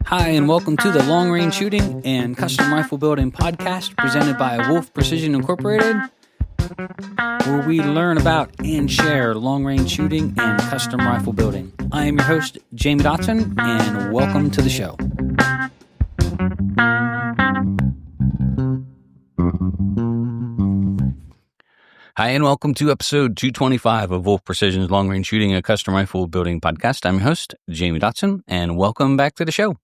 Hi, and welcome to the Long Range Shooting and Custom Rifle Building podcast presented by Wolf Precision Incorporated, where we learn about and share long range shooting and custom rifle building. I am your host, Jamie Dotson, and welcome to the show. Hi, and welcome to episode 225 of Wolf Precision's Long Range Shooting and Custom Rifle Building podcast. I'm your host, Jamie Dotson, and welcome back to the show.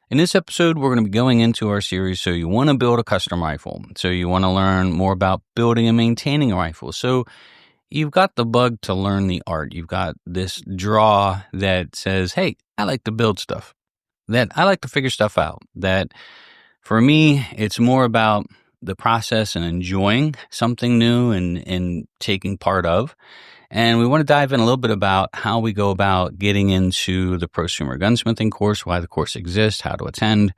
In this episode, we're going to be going into our series, So You Want to Build a Custom Rifle. So you want to learn more about building and maintaining a rifle. So you've got the bug to learn the art. You've got this draw that says, hey, I like to build stuff, that I like to figure stuff out, that for me, it's more about the process and enjoying something new and taking part of. And we want to dive in a little bit about how we go about getting into the prosumer gunsmithing course, why the course exists, how to attend,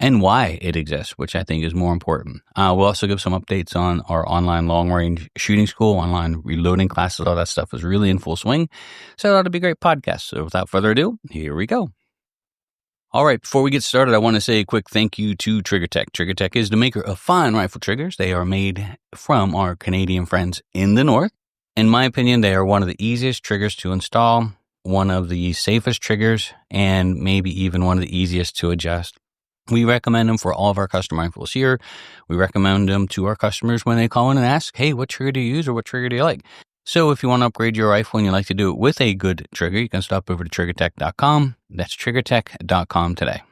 and why it exists, which I think is more important. We'll also give some updates on our online long-range shooting school, online reloading classes. All that stuff is really in full swing. So it ought to be a great podcast. So without further ado, here we go. All right, before we get started, I want to say a quick thank you to TriggerTech. TriggerTech is the maker of fine rifle triggers. They are made from our Canadian friends in the north. In my opinion, they are one of the easiest triggers to install, one of the safest triggers, and maybe even one of the easiest to adjust. We recommend them for all of our custom rifles here. We recommend them to our customers when they call in and ask, hey, what trigger do you use or what trigger do you like? So if you want to upgrade your rifle and you like to do it with a good trigger, you can stop over to triggertech.com. That's triggertech.com today.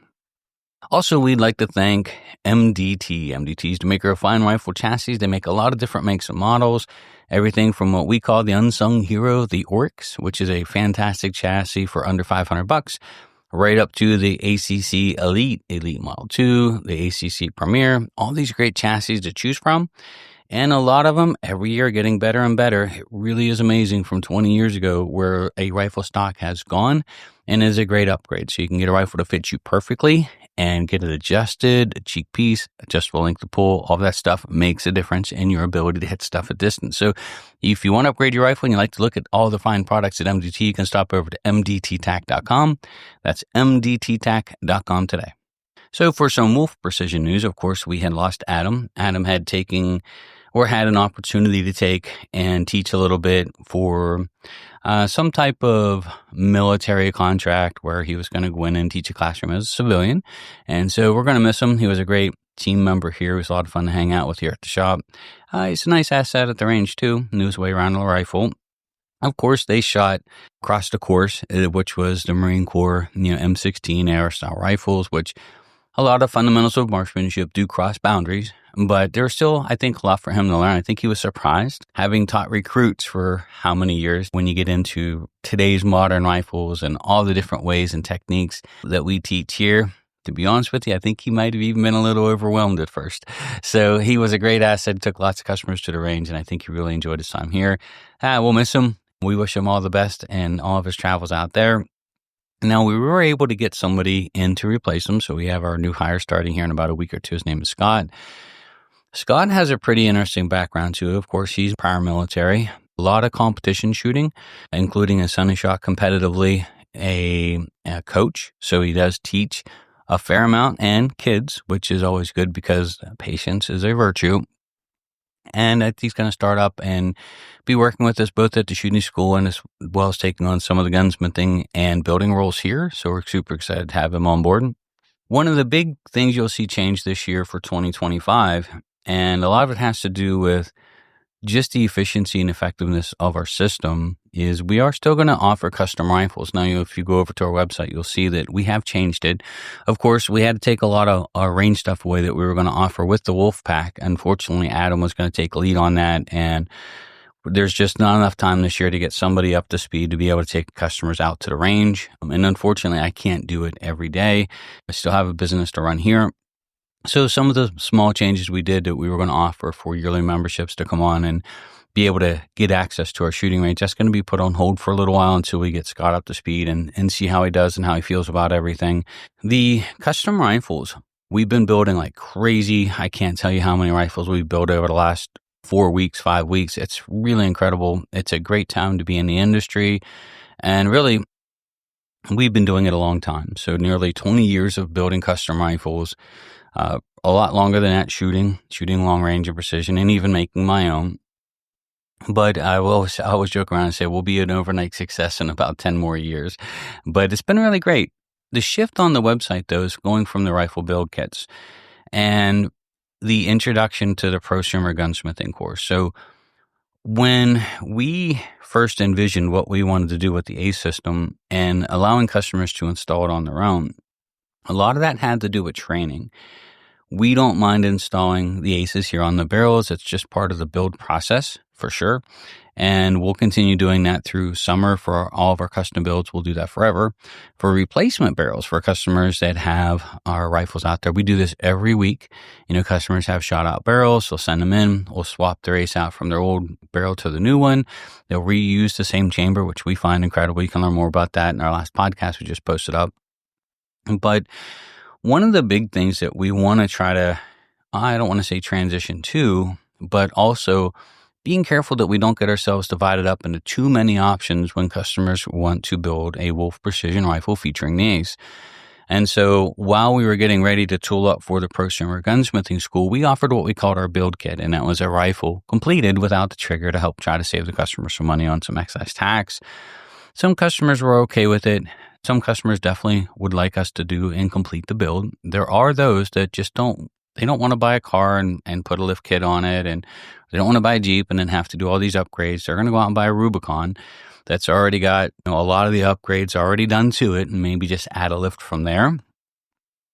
Also, we'd like to thank MDT. MDT is the maker of fine rifle chassis. They make a lot of different makes and models, everything from what we call the unsung hero, the Oryx, which is a fantastic chassis for under $500, right up to the ACC Elite, Elite Model 2, the ACC Premier, all these great chassis to choose from. And a lot of them every year getting better and better. It really is amazing from 20 years ago where a rifle stock has gone and is a great upgrade. So you can get a rifle to fit you perfectly and get it adjusted, a cheek piece, adjustable length of pull, all that stuff makes a difference in your ability to hit stuff at distance. So if you want to upgrade your rifle and you like to look at all the fine products at MDT, you can stop over to mdttac.com. That's mdttac.com today. So for some Wolf Precision news, of course, we had lost Adam. Adam had an opportunity to take and teach a little bit for some type of military contract where he was going to go in and teach a classroom as a civilian. And so we're going to miss him. He was a great team member here. It was a lot of fun to hang out with here at the shop. He's a nice asset at the range too. Knew his way around the rifle. Of course, they shot across the course, which was the Marine Corps, M16 AR style rifles, which a lot of fundamentals of marksmanship do cross boundaries, but there's still, I think, a lot for him to learn. I think he was surprised, having taught recruits for how many years, when you get into today's modern rifles and all the different ways and techniques that we teach here. To be honest with you, I think he might have even been a little overwhelmed at first. So he was a great asset, took lots of customers to the range, and I think he really enjoyed his time here. We'll miss him. We wish him all the best in all of his travels out there. Now, we were able to get somebody in to replace him, so we have our new hire starting here in about a week or two. His name is Scott. Scott has a pretty interesting background, too. Of course, he's paramilitary, a lot of competition shooting, including a son who shot competitively, a coach, so he does teach a fair amount, and kids, which is always good because patience is a virtue. And he's going to start up and be working with us both at the shooting school and as well as taking on some of the gunsmithing and building roles here. So we're super excited to have him on board. One of the big things you'll see change this year for 2025, and a lot of it has to do with just the efficiency and effectiveness of our system, is we are still going to offer custom rifles. Now, if you go over to our website, you'll see that we have changed it. Of course, we had to take a lot of our range stuff away that we were going to offer with the Wolf Pack. Unfortunately, Adam was going to take lead on that, and there's just not enough time this year to get somebody up to speed to be able to take customers out to the range. And unfortunately, I can't do it every day. I still have a business to run here. So some of the small changes we did that we were going to offer for yearly memberships to come on and be able to get access to our shooting range, that's going to be put on hold for a little while until we get Scott up to speed and see how he does and how he feels about everything. The custom rifles, we've been building like crazy. I can't tell you how many rifles we've built over the last 4 weeks, 5 weeks. It's really incredible. It's a great time to be in the industry. And really, We've been doing it a long time. So nearly 20 years of building custom rifles, a lot longer than that shooting long range and precision, and even making my own. But I always joke around and say we'll be an overnight success in about 10 more years. But it's been really great. The shift on the website, though, is going from the rifle build kits and the introduction to the prosumer gunsmithing course. So when we first envisioned what we wanted to do with the ACE system and allowing customers to install it on their own, a lot of that had to do with training. We don't mind installing the ACEs here on the barrels. It's just part of the build process for sure. And we'll continue doing that through summer for all of our custom builds. We'll do that forever. For replacement barrels for customers that have our rifles out there, we do this every week. Customers have shot out barrels. They'll send them in. We'll swap their ACE out from their old barrel to the new one. They'll reuse the same chamber, which we find incredible. You can learn more about that in our last podcast we just posted up. But one of the big things that we want to try to, I don't want to say transition to, but also being careful that we don't get ourselves divided up into too many options when customers want to build a Wolf precision rifle featuring the ACE. And so while we were getting ready to tool up for the prosumer gunsmithing school, we offered what we called our build kit, and that was a rifle completed without the trigger to help try to save the customer some money on some excise tax. Some customers were okay with it. Some customers definitely would like us to do and complete the build. There are those that just don't want to buy a car and put a lift kit on it, and they don't want to buy a Jeep and then have to do all these upgrades. They're going to go out and buy a Rubicon that's already got a lot of the upgrades already done to it, and maybe just add a lift from there,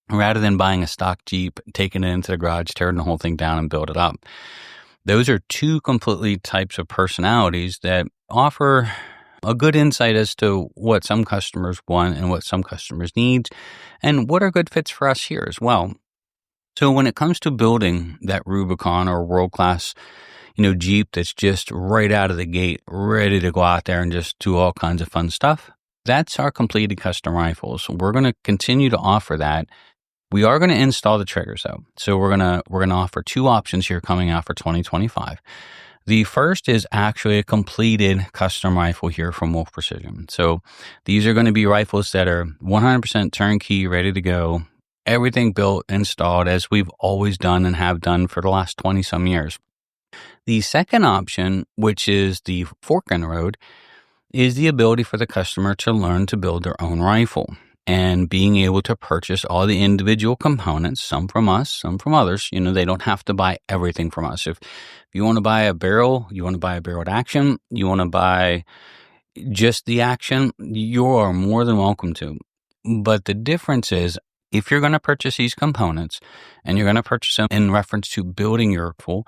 rather than buying a stock Jeep, taking it into the garage, tearing the whole thing down and build it up. Those are two completely types of personalities that offer a good insight as to what some customers want and what some customers need, and what are good fits for us here as well. So when it comes to building that Rubicon or world-class, Jeep that's just right out of the gate, ready to go out there and just do all kinds of fun stuff, that's our completed custom rifles. We're going to continue to offer that. We are going to install the triggers though. So we're going to offer two options here coming out for 2025. The first is actually a completed custom rifle here from Wolf Precision. So these are going to be rifles that are 100% turnkey, ready to go, everything built, installed as we've always done and have done for the last 20 some years. The second option, which is the fork in the road, is the ability for the customer to learn to build their own rifle and being able to purchase all the individual components, some from us, some from others. They don't have to buy everything from us. If you want to buy a barrel, you want to buy a barreled action, you want to buy just the action, you are more than welcome to. But the difference is, if you're going to purchase these components and you're going to purchase them in reference to building your rifle,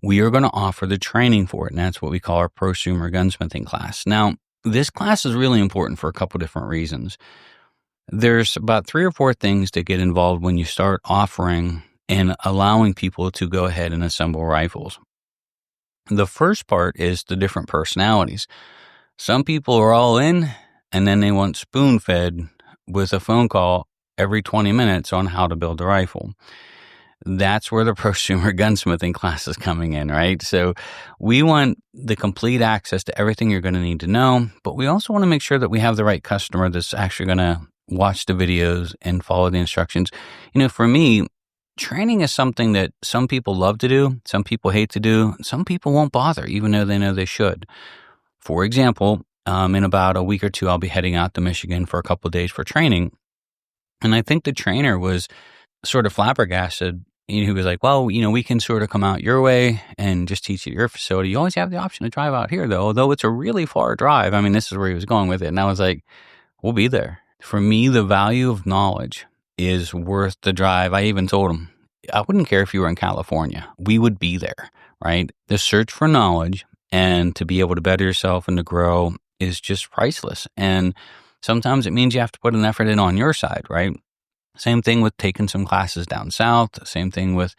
we are going to offer the training for it. And that's what we call our Prosumer Gunsmithing Class. Now, this class is really important for a couple different reasons. There's about 3 or 4 things that get involved when you start offering and allowing people to go ahead and assemble rifles. The first part is the different personalities. Some people are all in, and then they want spoon-fed with a phone call every 20 minutes on how to build a rifle. That's where the prosumer gunsmithing class is coming in, right? So we want the complete access to everything you're going to need to know, but we also want to make sure that we have the right customer that's actually going to watch the videos and follow the instructions. For me, training is something that some people love to do, some people hate to do, some people won't bother, even though they know they should. For example, in about a week or two, I'll be heading out to Michigan for a couple of days for training. And I think the trainer was sort of flabbergasted. He was like, well, we can sort of come out your way and just teach at your facility. You always have the option to drive out here, though, although it's a really far drive. I mean, this is where he was going with it. And I was like, we'll be there. For me, the value of knowledge is worth the drive. I even told him, I wouldn't care if you were in California. We would be there, right? The search for knowledge and to be able to better yourself and to grow is just priceless. And sometimes it means you have to put an effort in on your side, right? Same thing with taking some classes down south. Same thing with,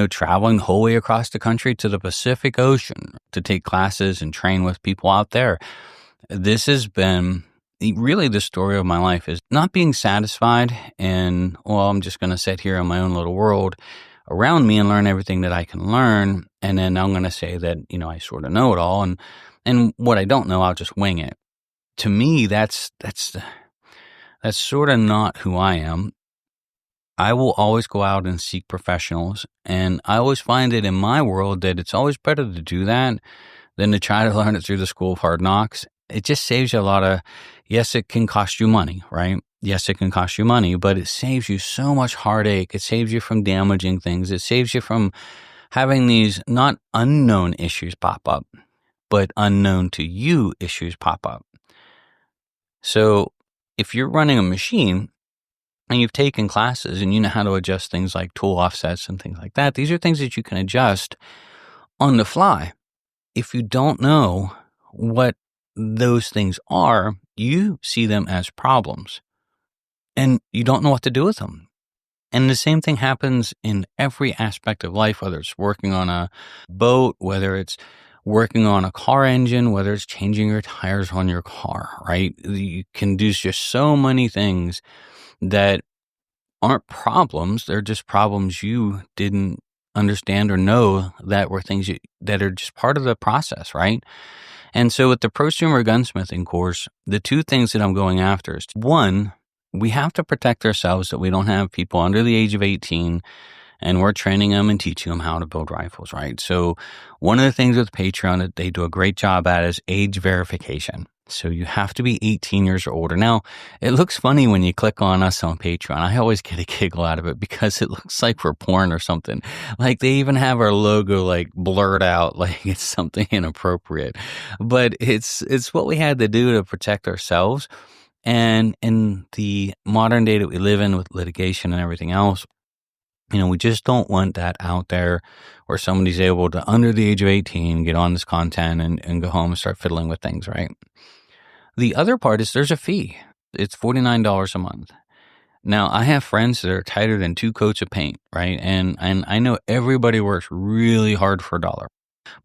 traveling the whole way across the country to the Pacific Ocean to take classes and train with people out there. This has been really the story of my life, is not being satisfied and, I'm just going to sit here in my own little world around me and learn everything that I can learn. And then I'm going to say that, I sort of know it all. And what I don't know, I'll just wing it. To me, that's That's sort of not who I am. I will always go out and seek professionals. And I always find it in my world that it's always better to do that than to try to learn it through the school of hard knocks. It just saves you a lot of, yes, it can cost you money, right? Yes, it can cost you money, but it saves you so much heartache. It saves you from damaging things. It saves you from having these not unknown issues pop up, but unknown to you issues pop up. So if you're running a machine and you've taken classes and you know how to adjust things like tool offsets and things like that, these are things that you can adjust on the fly. If you don't know what those things are, you see them as problems and you don't know what to do with them. And the same thing happens in every aspect of life, whether it's working on a boat, whether it's working on a car engine, whether it's changing your tires on your car, right? You can do just so many things that aren't problems. They're just problems you didn't understand or know that were things that are just part of the process, right? And so with the prosumer gunsmithing course, the two things that I'm going after is, one, we have to protect ourselves that we don't have people under the age of 18 and we're training them and teaching them how to build rifles, right? So one of the things with Patreon that they do a great job at is age verification. So you have to be 18 years or older. Now, it looks funny when you click on us on Patreon. I always get a giggle out of it because it looks like we're porn or something. Like they even have our logo like blurred out like it's something inappropriate. But it's what we had to do to protect ourselves. And in the modern day that we live in with litigation and everything else, we just don't want that out there where somebody's able to, under the age of 18, get on this content and go home and start fiddling with things, right? The other part is there's a fee. It's $49 a month. Now, I have friends that are tighter than 2 coats of paint, right? And I know everybody works really hard for $1.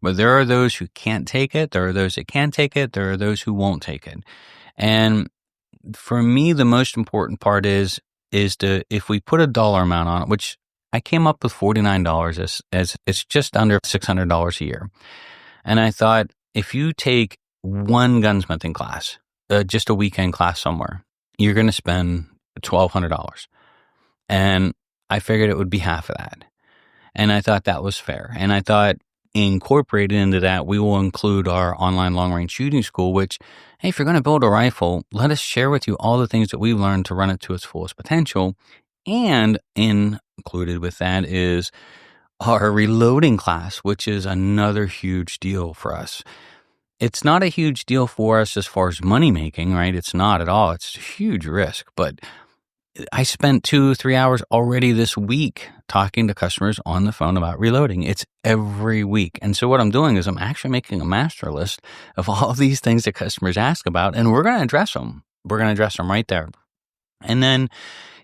But there are those who can't take it. There are those that can take it. There are those who won't take it. And for me, the most important part is if we put a dollar amount on it, which I came up with $49 as it's just under $600 a year. And I thought, if you take one gunsmithing class, just a weekend class somewhere, you're going to spend $1,200. And I figured it would be half of that. And I thought that was fair. And I thought incorporated into that, we will include our online long-range shooting school, which, hey, if you're going to build a rifle, let us share with you all the things that we've learned to run it to its fullest potential. And included with that is our reloading class, which is another huge deal for us. It's not a huge deal for us as far as money making, right? It's not at all. It's a huge risk. But I spent 2-3 hours already this week talking to customers on the phone about reloading. It's every week. And so what I'm doing is I'm actually making a master list of all these things that customers ask about, and we're going to address them. We're going to address them right there. And then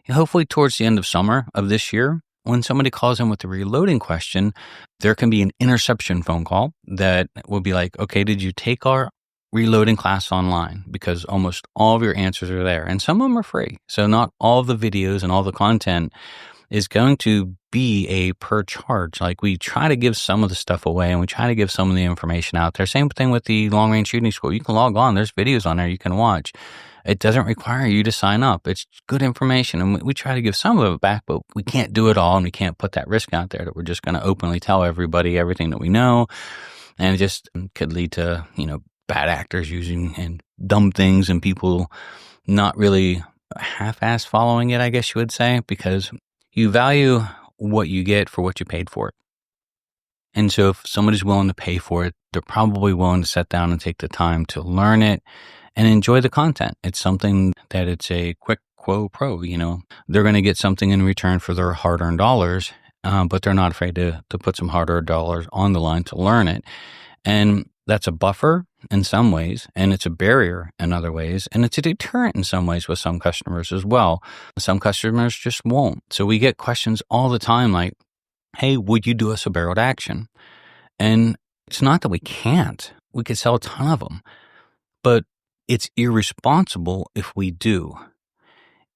hopefully towards the end of summer of this year, when somebody calls in with a reloading question, there can be an interception phone call that will be like, okay, did you take our reloading class online? Because almost all of your answers are there. And some of them are free. So not all the videos and all the content is going to be a per charge. Like we try to give some of the stuff away and we try to give some of the information out there. Same thing with the long range shooting school. You can log on. There's videos on there you can watch. It doesn't require you to sign up. It's good information. And we try to give some of it back, but we can't do it all. And we can't put that risk out there that we're just going to openly tell everybody everything that we know. And it just could lead to, bad actors using and dumb things and people not really half-ass following it, I guess you would say, because you value what you get for what you paid for it. And so if somebody's willing to pay for it, they're probably willing to sit down and take the time to learn it and enjoy the content. It's something that it's a quick quo pro, They're going to get something in return for their hard-earned dollars, but they're not afraid to put some hard-earned dollars on the line to learn it. And that's a buffer in some ways, and it's a barrier in other ways, and it's a deterrent in some ways with some customers as well. Some customers just won't. So we get questions all the time like, hey, would you do us a barreled action? And it's not that we can't. We could sell a ton of them, but it's irresponsible if we do.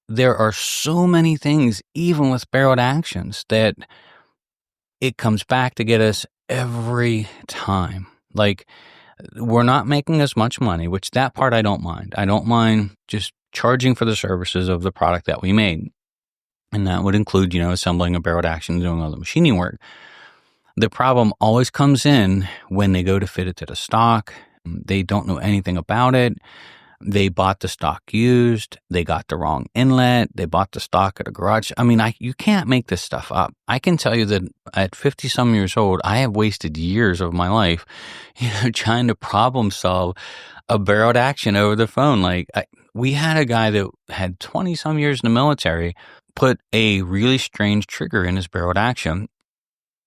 There are so many things, even with barreled actions, that it comes back to get us every time. Like, we're not making as much money, which that part I don't mind. I don't mind just charging for the services of the product that we made. And that would include, assembling a barreled action and doing all the machining work. The problem always comes in when they go to fit it to the stock. They don't know anything about it. They bought the stock used. They got the wrong inlet. They bought the stock at a garage. I mean, you can't make this stuff up. I can tell you that at 50 some years old, I have wasted years of my life, trying to problem solve a barreled action over the phone. We had a guy that had 20 some years in the military put a really strange trigger in his barreled action,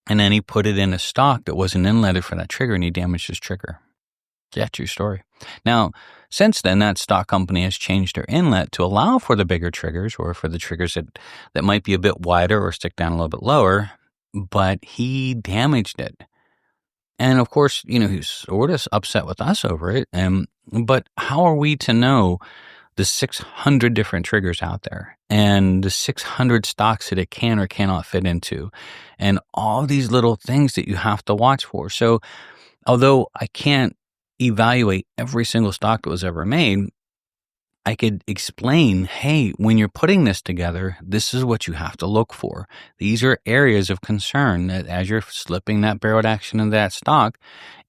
and then he put it in a stock that wasn't inletted for that trigger, and he damaged his trigger. Yeah, true story. Now, since then, that stock company has changed their inlet to allow for the bigger triggers, or for the triggers that might be a bit wider or stick down a little bit lower, but he damaged it. And of course, he's sort of upset with us over it. But how are we to know the 600 different triggers out there and the 600 stocks that it can or cannot fit into, and all these little things that you have to watch for? So although I can't evaluate every single stock that was ever made, I could explain, hey, when you're putting this together, this is what you have to look for. These are areas of concern that as you're slipping that barreled action into that stock,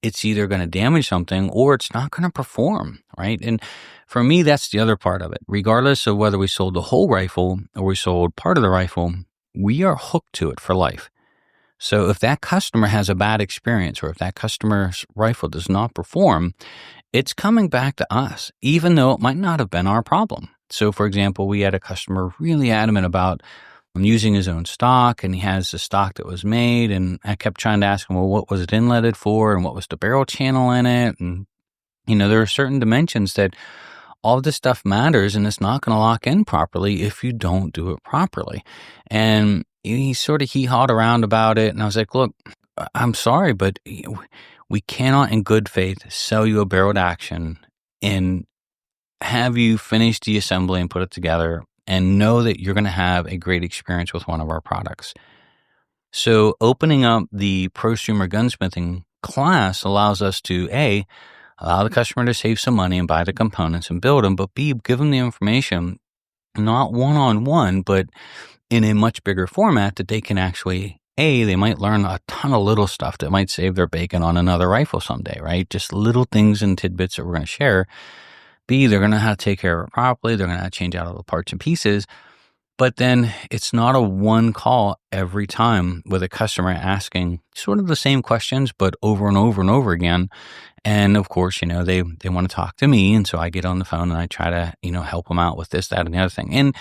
it's either going to damage something or it's not going to perform, right? And for me, that's the other part of it. Regardless of whether we sold the whole rifle or we sold part of the rifle, we are hooked to it for life. So if that customer has a bad experience, or if that customer's rifle does not perform, it's coming back to us, even though it might not have been our problem. So for example, we had a customer really adamant about using his own stock, and he has the stock that was made, and I kept trying to ask him, well, what was it inletted for, and what was the barrel channel in it? And, there are certain dimensions that all this stuff matters, and it's not going to lock in properly if you don't do it properly. And he sort of hee-hawed around about it, and I was like, look, I'm sorry, but we cannot in good faith sell you a barreled action and have you finish the assembly and put it together and know that you're going to have a great experience with one of our products. So opening up the Prosumer Gunsmithing class allows us to, A, allow the customer to save some money and buy the components and build them, but B, give them the information, not one-on-one, but in a much bigger format that they can actually, A, they might learn a ton of little stuff that might save their bacon on another rifle someday, right? Just little things and tidbits that we're going to share. B, they're going to know how to take care of it properly. They're going to have to change out all the parts and pieces. But then it's not a one call every time with a customer asking sort of the same questions, but over and over and over again. And of course, they want to talk to me. And so I get on the phone and I try to, help them out with this, that, and the other thing. And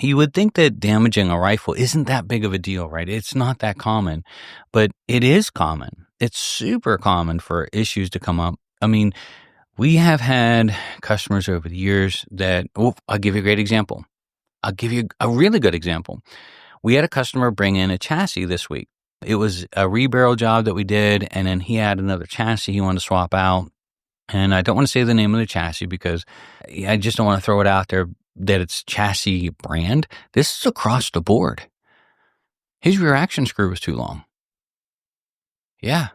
you would think that damaging a rifle isn't that big of a deal, right? It's not that common, but it is common. It's super common for issues to come up. I mean, we have had customers over the years that, I'll give you a great example. I'll give you a really good example. We had a customer bring in a chassis this week. It was a rebarrel job that we did, and then he had another chassis he wanted to swap out. And I don't want to say the name of the chassis because I just don't want to throw it out there that it's chassis brand. This is across the board. His rear action screw was too long. Yeah.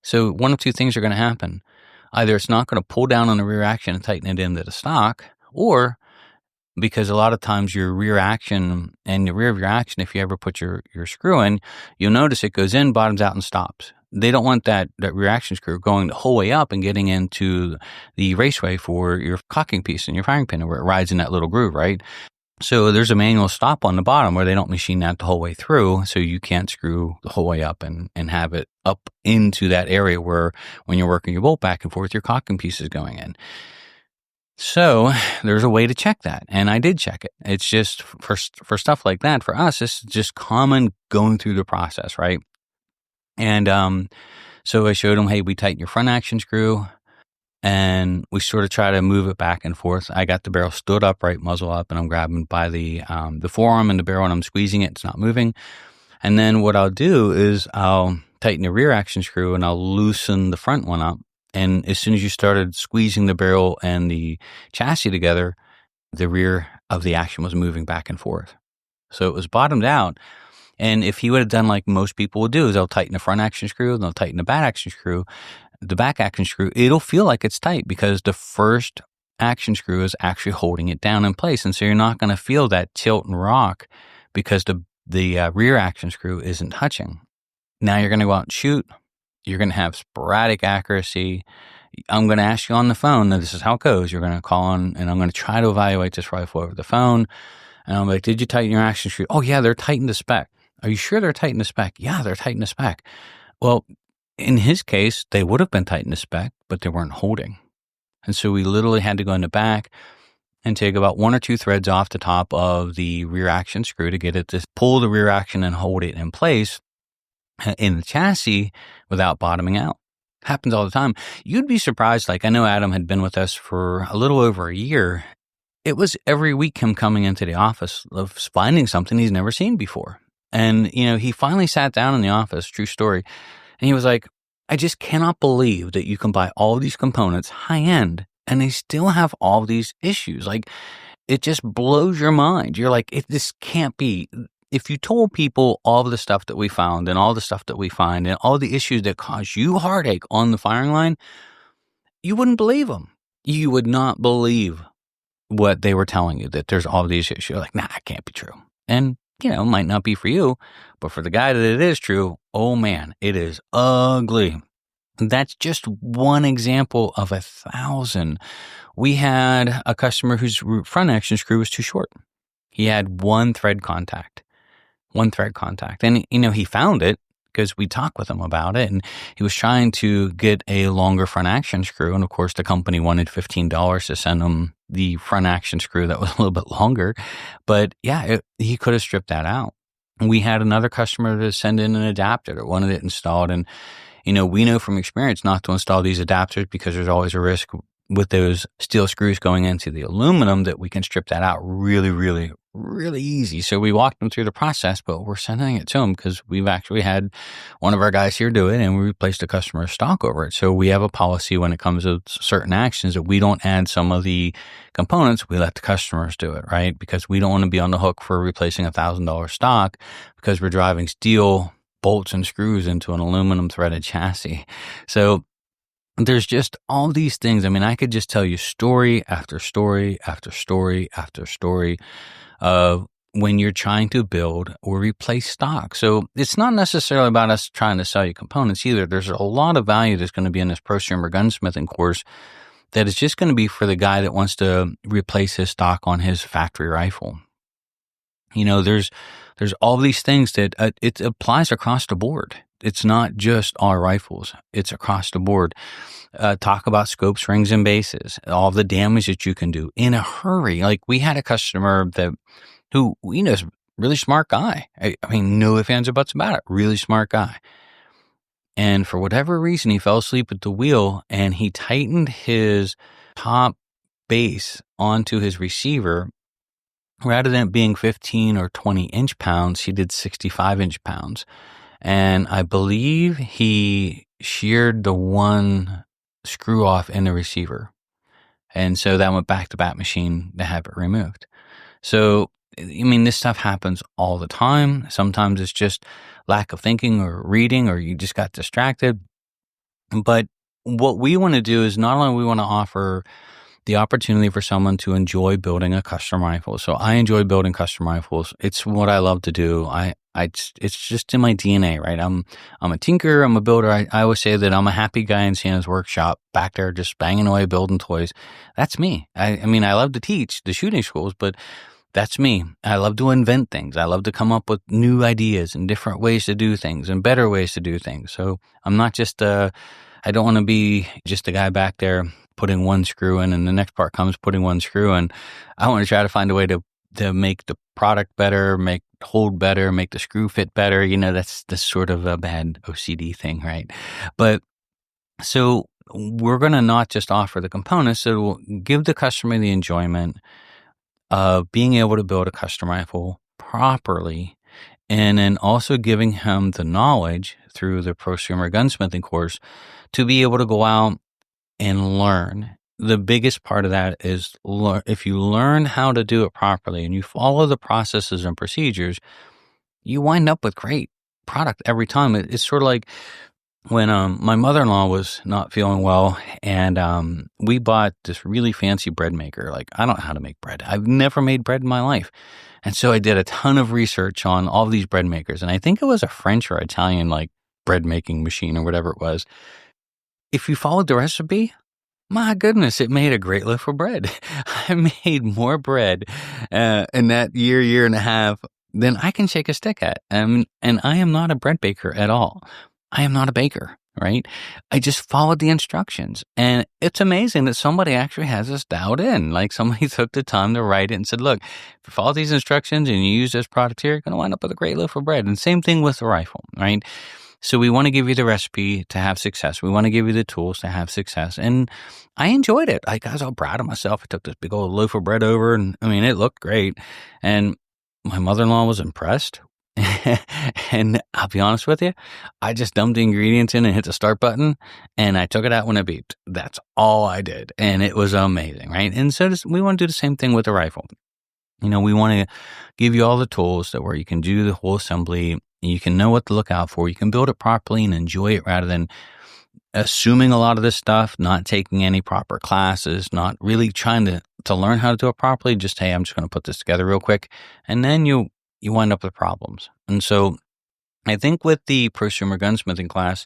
So one of two things are going to happen. Either it's not going to pull down on the rear action and tighten it into the stock, or because a lot of times your rear action and the rear of your action, if you ever put your screw in, you'll notice it goes in, bottoms out, and stops. They don't want that rear action screw going the whole way up and getting into the raceway for your cocking piece and your firing pin where it rides in that little groove, right? So there's a manual stop on the bottom where they don't machine that the whole way through, so you can't screw the whole way up and have it up into that area where when you're working your bolt back and forth, your cocking piece is going in. So there's a way to check that, and I did check it. It's just for stuff like that, for us, it's just common going through the process, right? And so I showed him, hey, we tighten your front action screw, and we sort of try to move it back and forth. I got the barrel stood upright, muzzle up, and I'm grabbing by the forearm and the barrel, and I'm squeezing it. It's not moving. And then what I'll do is I'll tighten the rear action screw, and I'll loosen the front one up. And as soon as you started squeezing the barrel and the chassis together, the rear of the action was moving back and forth. So it was bottomed out. And if he would have done like most people would do, is they'll tighten the front action screw, they'll tighten the back action screw, it'll feel like it's tight because the first action screw is actually holding it down in place. And so you're not going to feel that tilt and rock because the rear action screw isn't touching. Now you're going to go out and shoot. You're going to have sporadic accuracy. I'm going to ask you on the phone. Now, this is how it goes. You're going to call on, and I'm going to try to evaluate this rifle over the phone. And I'm like, did you tighten your action screw? Oh, yeah, they're tightened to spec. Are you sure they're tightened to spec? Yeah, they're tightened to spec. Well, in his case, they would have been tightened to spec, but they weren't holding. And so we literally had to go in the back and take about 1 or 2 threads off the top of the rear action screw to get it to pull the rear action and hold it in place in the chassis without bottoming out. Happens all the time. You'd be surprised. Like, I know Adam had been with us for a little over a year. It was every week him coming into the office of finding something he's never seen before. And, he finally sat down in the office, true story, and he was like, I just cannot believe that you can buy all these components high end and they still have all these issues. Like, it just blows your mind. You're like, this can't be. If you told people all of the stuff that we found and all the stuff that we find and all the issues that cause you heartache on the firing line, you wouldn't believe them. You would not believe what they were telling you, that there's all these issues. You're like, nah, it can't be true. And, it might not be for you, but for the guy that it is true, oh man, it is ugly. That's just one example of 1,000. We had a customer whose front action screw was too short. He had one thread contact. And, he found it because we talked with him about it, and he was trying to get a longer front action screw. And of course, the company wanted $15 to send him the front action screw that was a little bit longer. But yeah, he could have stripped that out. We had another customer to send in an adapter that wanted it installed. And, we know from experience not to install these adapters because there's always a risk with those steel screws going into the aluminum that we can strip that out really, really, really easy. So we walked them through the process, but we're sending it to them because we've actually had one of our guys here do it and we replaced the customer's stock over it. So we have a policy when it comes to certain actions that we don't add some of the components. We let the customers do it, right? Because we don't want to be on the hook for replacing $1,000 stock because we're driving steel bolts and screws into an aluminum threaded chassis. So there's just all these things. I mean, I could just tell you story after story after story after story of when you're trying to build or replace stock. So it's not necessarily about us trying to sell you components either. There's a lot of value that's going to be in this prosumer gunsmithing course that is just going to be for the guy that wants to replace his stock on his factory rifle. There's all these things that it applies across the board. It's not just our rifles. It's across the board. Talk about scopes, rings, and bases, all the damage that you can do in a hurry. Like, we had a customer who is a really smart guy. I mean, no ifs, ands, or buts about it. Really smart guy. And for whatever reason, he fell asleep at the wheel and he tightened his top base onto his receiver. Rather than it being 15 or 20 inch pounds, he did 65 inch pounds. And I believe he sheared the one screw off in the receiver. And so that went back to bat machine to have it removed. So, this stuff happens all the time. Sometimes it's just lack of thinking or reading, or you just got distracted. But what we want to do is not only we want to offer the opportunity for someone to enjoy building a custom rifle. So I enjoy building custom rifles. It's what I love to do. It's just in my DNA, right? I'm a tinker. I'm a builder. I always say that I'm a happy guy in Santa's workshop back there, just banging away, building toys. That's me. I love to teach the shooting schools, but that's me. I love to invent things. I love to come up with new ideas and different ways to do things and better ways to do things. So I'm not just I don't want to be just a guy back there putting one screw in and the next part comes putting one screw in. I want to try to find a way to make the product better, hold better, make the screw fit better. That's sort of a bad OCD thing, right? But so we're going to not just offer the components, so we'll give the customer the enjoyment of being able to build a custom rifle properly, and then also giving him the knowledge through the prosumer gunsmithing course to be able to go out and learn. The biggest part of that is if you learn how to do it properly and you follow the processes and procedures, you wind up with great product every time. It's sort of like when my mother-in-law was not feeling well, and we bought this really fancy bread maker. Like, I don't know how to make bread. I've never made bread in my life. And so I did a ton of research on all these bread makers. And I think it was a French or Italian, like, bread making machine or whatever it was. If you followed the recipe, my goodness, it made a great loaf of bread. I made more bread in that year and a half than I can shake a stick at. And I am not a bread baker at all. I am not a baker, right? I just followed the instructions. And it's amazing that somebody actually has this dialed in. Like, somebody took the time to write it and said, look, if you follow these instructions and you use this product here, you're going to wind up with a great loaf of bread. And same thing with the rifle, right? So we want to give you the recipe to have success. We want to give you the tools to have success. And I enjoyed it. I was all proud of myself. I took this big old loaf of bread over, and I mean, it looked great. And my mother-in-law was impressed. And I'll be honest with you, I just dumped the ingredients in and hit the start button, and I took it out when it beeped. That's all I did. And it was amazing, right? And so we want to do the same thing with the rifle. We want to give you all the tools that where you can do the whole assembly. You can know what to look out for. You can build it properly and enjoy it rather than assuming a lot of this stuff, not taking any proper classes, not really trying to learn how to do it properly. Just, hey, I'm just going to put this together real quick. And then you wind up with problems. And so I think with the prosumer gunsmithing class,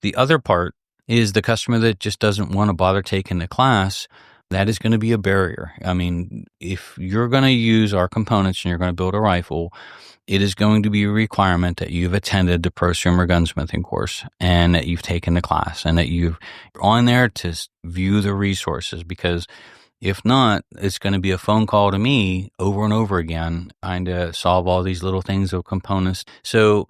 the other part is the customer that just doesn't want to bother taking the class. That is going to be a barrier. I mean, if you're going to use our components and you're going to build a rifle, it is going to be a requirement that you've attended the prosumer gunsmithing course and that you've taken the class and that you're on there to view the resources, because if not, it's going to be a phone call to me over and over again, trying to solve all these little things of components. So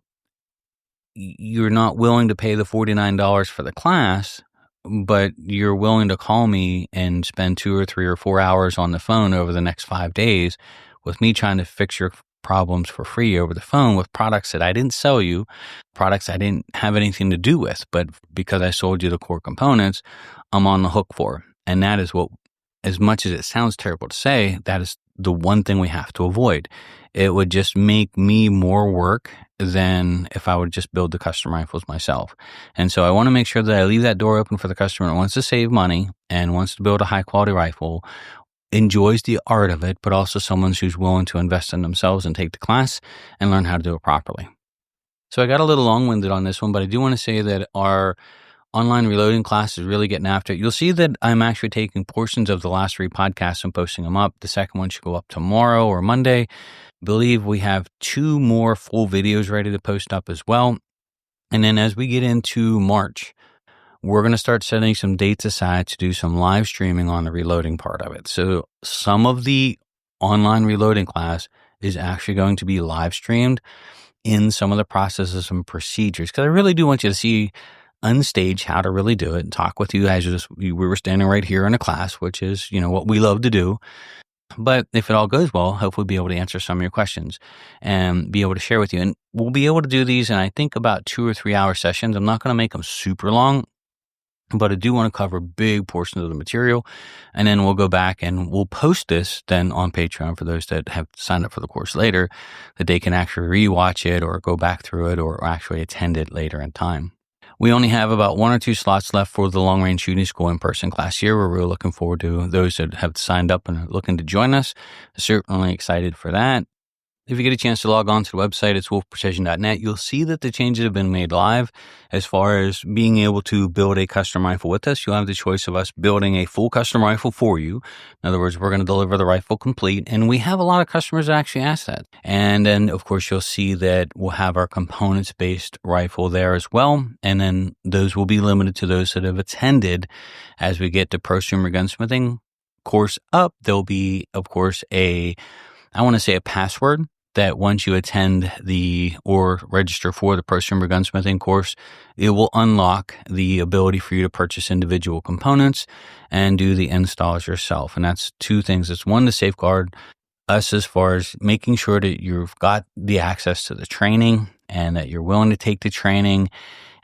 you're not willing to pay the $49 for the class, but you're willing to call me and spend 2 or 3 or 4 hours on the phone over the next 5 days with me trying to fix your problems for free over the phone with products that I didn't sell you, products I didn't have anything to do with, but because I sold you the core components, I'm on the hook for. And that is what, as much as it sounds terrible to say, that is the one thing we have to avoid. It would just make me more work than if I would just build the custom rifles myself. And so I want to make sure that I leave that door open for the customer that wants to save money and wants to build a high quality rifle, enjoys the art of it, but also someone who's willing to invest in themselves and take the class and learn how to do it properly. So I got a little long-winded on this one, but I do want to say that our online reloading class is really getting after it. You'll see that I'm actually taking portions of the last 3 podcasts and posting them up. The second one should go up tomorrow or Monday. I believe we have 2 more full videos ready to post up as well. And then as we get into March, we're going to start setting some dates aside to do some live streaming on the reloading part of it. So some of the online reloading class is actually going to be live streamed in some of the processes and procedures, because I really do want you to see unstage how to really do it and talk with you as we were standing right here in a class, which is, what we love to do. But if it all goes well, hopefully be able to answer some of your questions and be able to share with you. And we'll be able to do these in, I think, about 2 or 3 hour sessions. I'm not going to make them super long, but I do want to cover big portions of the material. And then we'll go back and we'll post this then on Patreon for those that have signed up for the course later, that they can actually rewatch it or go back through it or actually attend it later in time. We only have about 1 or 2 slots left for the Long Range Shooting School in-person class here. We're really looking forward to those that have signed up and are looking to join us. Certainly excited for that. If you get a chance to log on to the website, it's wolfprecision.net. You'll see that the changes have been made live as far as being able to build a custom rifle with us. You'll have the choice of us building a full custom rifle for you. In other words, we're going to deliver the rifle complete. And we have a lot of customers that actually ask that. And then, of course, you'll see that we'll have our components-based rifle there as well. And then those will be limited to those that have attended. As we get the prosumer gunsmithing course up, there'll be, of course, a password that once you attend or register for the prosumer gunsmithing course, it will unlock the ability for you to purchase individual components and do the installs yourself. And that's 2 things. It's one, to safeguard us as far as making sure that you've got the access to the training and that you're willing to take the training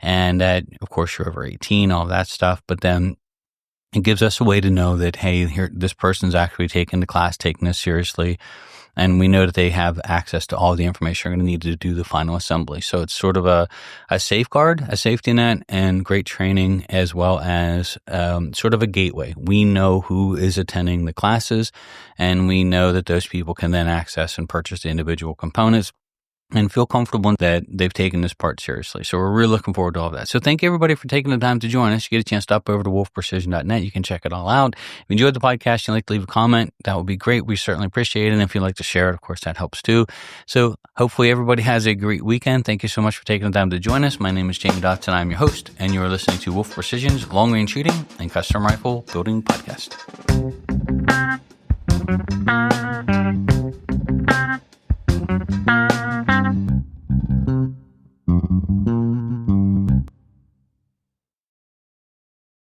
and that, of course, you're over 18, all that stuff. But then it gives us a way to know that, hey, here, this person's actually taking the class, taking this seriously, And we know that they have access to all the information you're going to need to do the final assembly. So it's sort of a safeguard, a safety net, and great training, as well as sort of a gateway. We know who is attending the classes, and we know that those people can then access and purchase the individual components and feel comfortable that they've taken this part seriously. So we're really looking forward to all of that. So thank you, everybody, for taking the time to join us. You get a chance to stop over to wolfprecision.net. You can check it all out. If you enjoyed the podcast, you'd like to leave a comment, that would be great. We certainly appreciate it. And if you'd like to share it, of course, that helps too. So hopefully everybody has a great weekend. Thank you so much for taking the time to join us. My name is Jamie Dotson. I'm your host, and you're listening to Wolf Precision's Long Range Shooting and Custom Rifle Building Podcast.